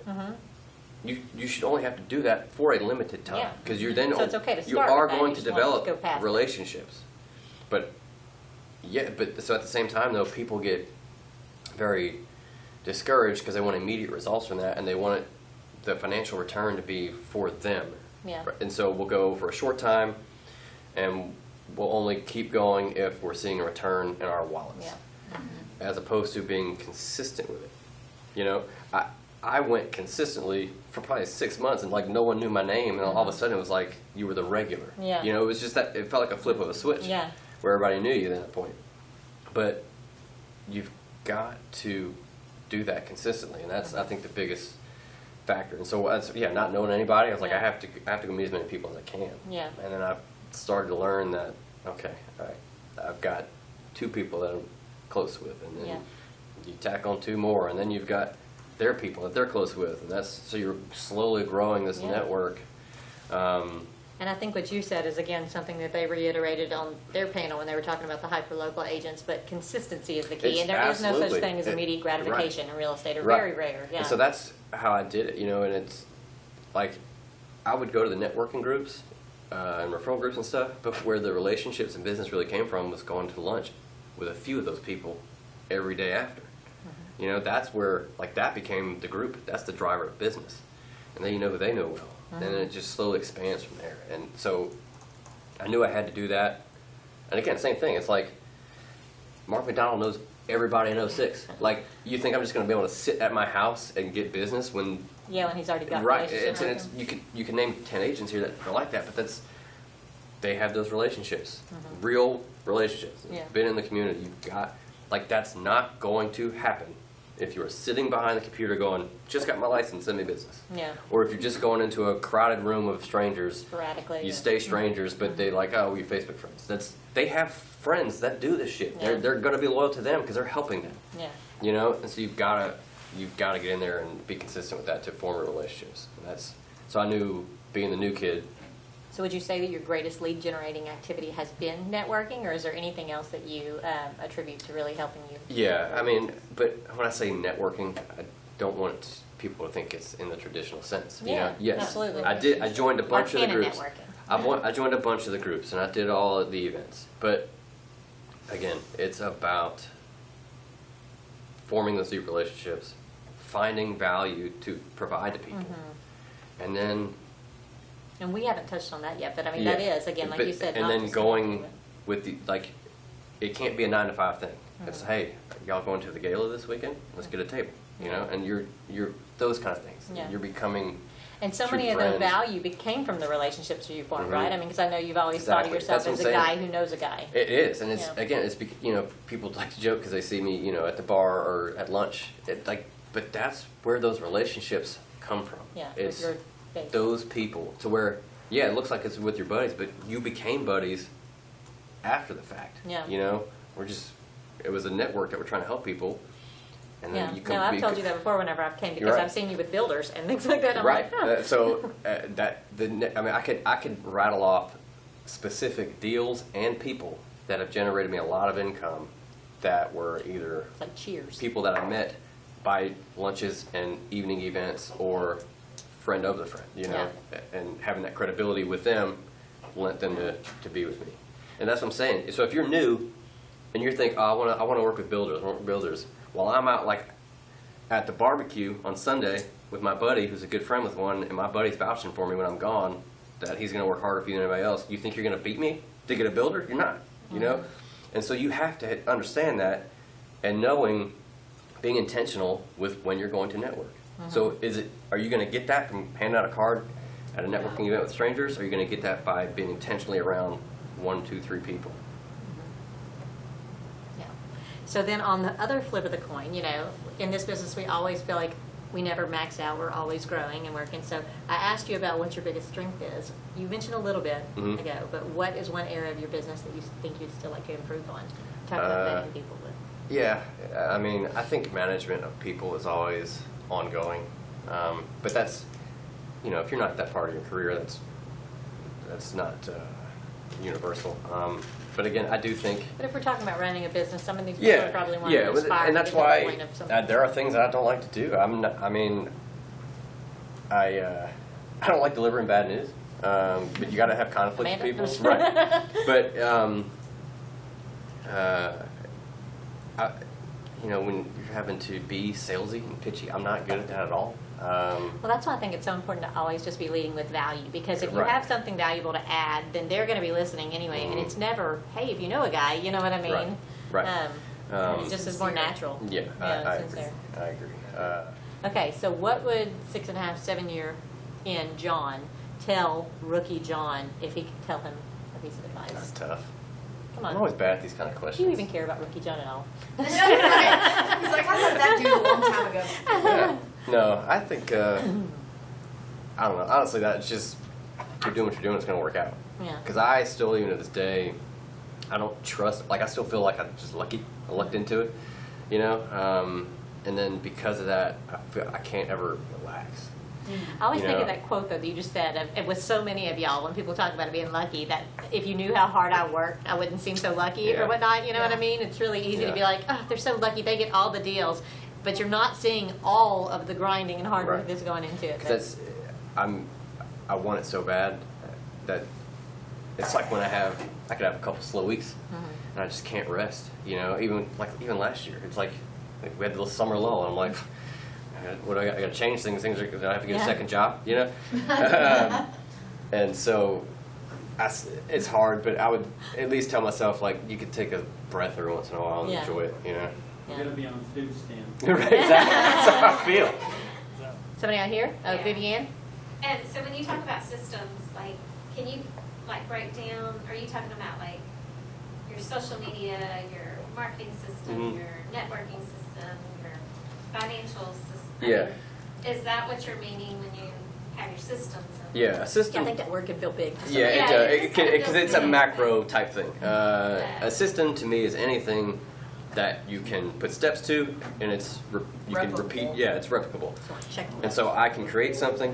You should only have to do that for a limited time, Yeah. because you're then So it's okay to you start are with that, going you to just won't just develop go past it. relationships. But so at the same time though, people get very discouraged because they want immediate results from that, and they want the financial return to be for them. Yeah. And so we'll go for a short time, and we'll only keep going if we're seeing a return in our wallets, Yeah. as opposed to being consistent with it. I went consistently for probably 6 months, and no one knew my name, and all of a sudden it was like you were the regular. Yeah. It was just that it felt like a flip of a switch. Yeah. Where everybody knew you at that point. But you've got to do that consistently, and that's I think the biggest factor. And so not knowing anybody, I was like, Yeah. I have to go meet as many people as I can. Yeah. And then I started to learn that okay, all right, I've got 2 people that I'm close with, and then Yeah. you tack on 2 more, and then you've got their people that they're close with, and so you're slowly growing this Yeah. network. And I think what you said is, again, something that they reiterated on their panel when they were talking about the hyper-local agents, but consistency is the key. It's And there is no such absolutely- thing as immediate gratification in real estate, or Right. very rare. Yeah. And so that's how I did it, and it's like I would go to the networking groups and referral groups and stuff, but where the relationships and business really came from was going to lunch with a few of those people every day after. That's where that became the group. That's the driver of business, and then who they know well, and then it just slowly expands from there. And so I knew I had to do that. And again, same thing. It's like Mark McDonald knows everybody in 06. You think I'm just going to be able to sit at my house and get business when Yeah, when he's already got right? relationships with them. You can name 10 agents here that are like that, but they have those relationships, real relationships. Yeah. Been in the community. You've got that's not going to happen if you're sitting behind the computer going, just got my license, send me business. Yeah. Or if you're just going into a crowded room of strangers. Sporadically. You yeah. stay strangers, but they we're Facebook friends. They have friends that do this shit. Yeah. They're going to be loyal to them because they're helping them. Yeah. And so you've got to get in there and be consistent with that to form relationships. And so I knew being the new kid, So would you say that your greatest lead generating activity has been networking, or is there anything else that you attribute to really helping you? Yeah, I mean, but when I say networking, I don't want people to think it's in the traditional sense. You Yeah, know? Yes, absolutely. I joined a bunch of the Arcana groups. networking. I joined a bunch of the groups, and I did all of the events. But again, it's about forming those deep relationships, finding value to provide to people, and then And we haven't touched on that yet, but I mean, yeah. that is, again, like But- you said, and not then just going networking, with the like, it can't be a 9 to 5 thing. It's hey, y'all going to the gala this weekend? Let's get a table. You know, and you're those kind of things. Yeah. You're becoming. and so true many of the friends. value came from the relationships you formed, Mhm. right? I mean, because I know you've always thought of Exactly. yourself That's what as a I'm guy saying. who knows a guy. It is, and it's Yeah. again, it's you know, people like to joke because they see me, you know, at the bar or at lunch. But that's where those relationships come from. Yeah, It's with your base. those people to where, yeah, it looks like it's with your buddies, but you became buddies after the fact. Yeah. You know, it was a network that we're trying to help people, and then Yeah, you come. no, I've told you that before whenever I've came, because right. I've seen you with builders and things like that. I'm Right. like, huh. I mean, I could rattle off specific deals and people that have generated me a lot of income that were either It's like cheers. people that I met by lunches and evening events or friend of the friend, you know, and having that credibility with them lent them to be with me. And that's what I'm saying. So if you're new and you think, oh, I want to work with builders, while I'm out like at the barbecue on Sunday with my buddy who's a good friend with one, and my buddy's vouching for me when I'm gone that he's going to work harder for you than anybody else, you think you're going to beat me to get a builder? You're not, you know? And so you have to understand that and being intentional with when you're going to network. So are you going to get that from handing out a card at a networking event with strangers, or are you going to get that by being intentionally around 1, 2, 3 people? Yeah. So then on the other flip of the coin, you know, in this business, we always feel like we never max out. We're always growing and working. So I asked you about what your biggest strength is. You mentioned a little bit ago, but what is one area of your business that you think you'd still like to improve on? Talking about vetting people with. Yeah, I mean, I think management of people is always ongoing, but that's, you know, if you're not at that part of your career, that's not universal. But again, I do think. But if we're talking about running a business, some of these people are probably want to aspire and that's to get to why the point of something. there are things that I don't like to do. I don't like delivering bad news, but you got to have conflict with Amanda. people, right? But you know, when you're having to be salesy and pitchy, I'm not good at that at all. Well, that's why I think it's so important to always just be leading with value, because if you Right. have something valuable to add, then they're going to be listening anyway, and it's never, hey, if you know a guy, you know what I mean? Right. It just is more natural. Yeah, I agree. sincere. I agree. Okay, so what would 6.5, 7 year in John tell rookie John if he could tell him a piece of That's advice? tough. Come I'm on. always bad at these kind of Do questions. you even care about rookie John at all? He's like, I met that dude a long time ago. Yeah. No, I think, I don't know. Honestly, that's just, you're doing what you're doing, it's going to work out. Yeah. Because I still, even to this day, I don't trust, like, I still feel like I'm just lucky. I lucked into it, you know? And then because of that, I feel I can't ever relax. I always You think of know. that quote though that you just said, and with so many of y'all, when people talk about being lucky, that if you knew how hard I worked, I wouldn't seem so lucky Yeah. or whatnot. You know what I mean? It's really easy to be Yeah. like, oh, they're so lucky, they get all the deals, but you're not seeing all of the grinding and hard work Right. that's going into it. Because I want it so bad that it's like when I could have a couple slow weeks, and I just can't rest. You know, even last year, it's like we had the little summer lull, and I'm like, what I got to change things. I have to get a second job. You know, and so it's hard, but I would at least tell myself like you could take a breath every once in a while and Yeah. enjoy it. You know, We're gonna be on food stamps. right? Exactly. That's how I feel. Somebody out here? Oh, Yeah. Vivienne? And so when you talk about systems, like, can you like break down, are you talking about like your social media, your marketing system, Mhm. your networking system, your financial system? Yeah. Is that what you're meaning when you have your systems? Yeah, a Yeah, I system. think that word can feel big. Yeah, it Yeah, does. it just kinda Because it's a feels macro type thing. Yeah. A system to me is anything that you can put steps to, and you can repeat. Replicable. Yeah, it's replicable. Check. And so I can create something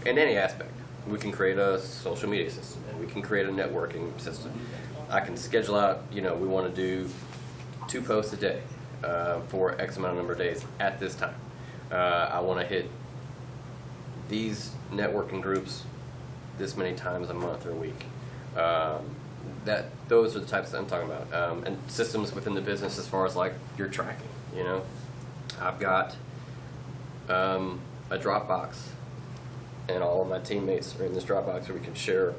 in any aspect. we can create a social media system, and we can create a networking system. I can schedule out, we want to do 2 posts a day for X amount of number of days at this time. I want to hit these networking groups this many times a month or a week. Those are the types that I'm talking about. And systems within the business as far as like your tracking, I've got a Dropbox, and all of my teammates are in this Dropbox where we can share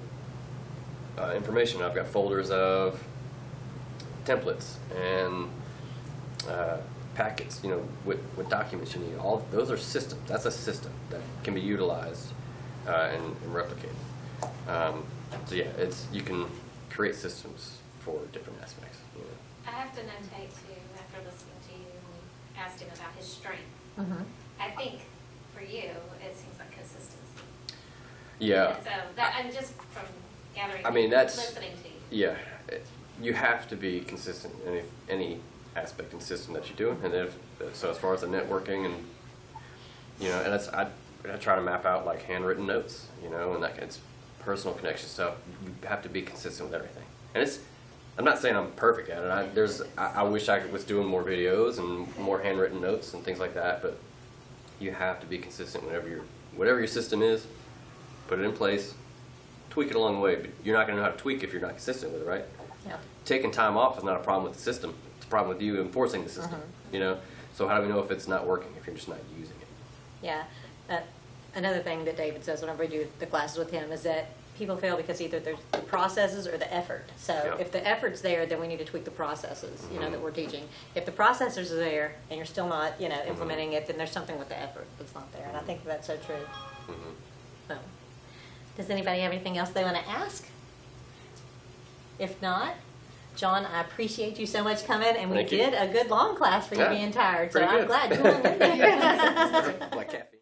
information. I've got folders of templates and packets, with documents you need. All those are systems. That's a system that can be utilized and replicated. So yeah, you can create systems for different aspects. I have to notate too, after listening to you, and you asked him about his strength. Mhm. I think for you, it seems like consistency. Yeah. And so that, I'm just from gathering, I mean, that's- listening to you. Yeah, you have to be consistent in any aspect and system that you're doing. And so as far as the networking and, and I try to map out like handwritten notes, and that it's personal connection stuff. You have to be consistent with everything. And I'm not saying I'm perfect at it. I wish I was doing more videos and more handwritten notes and things like that, but you have to be consistent whatever your system is, put it in place, tweak it along the way. But you're not going to know how to tweak if you're not consistent with it, right? Yeah. Taking time off is not a problem with the system. It's a problem with you enforcing the system, So how do we know if it's not working if you're just not using it? Yeah. Another thing that David says whenever we do the classes with him is that people fail because either there's the processes or the effort. So Yeah. if the effort's there, then we need to tweak the processes, that we're teaching. If the processes are there and you're still not, implementing it, then there's something with the effort that's not there. And I think that's so true. Mhm. So, does anybody have anything else they want to ask? If not, John, I appreciate you so much coming, and we Thank you. did a good long class for you Yeah, being tired. So pretty I'm good. glad you hung in there. Like caffeine.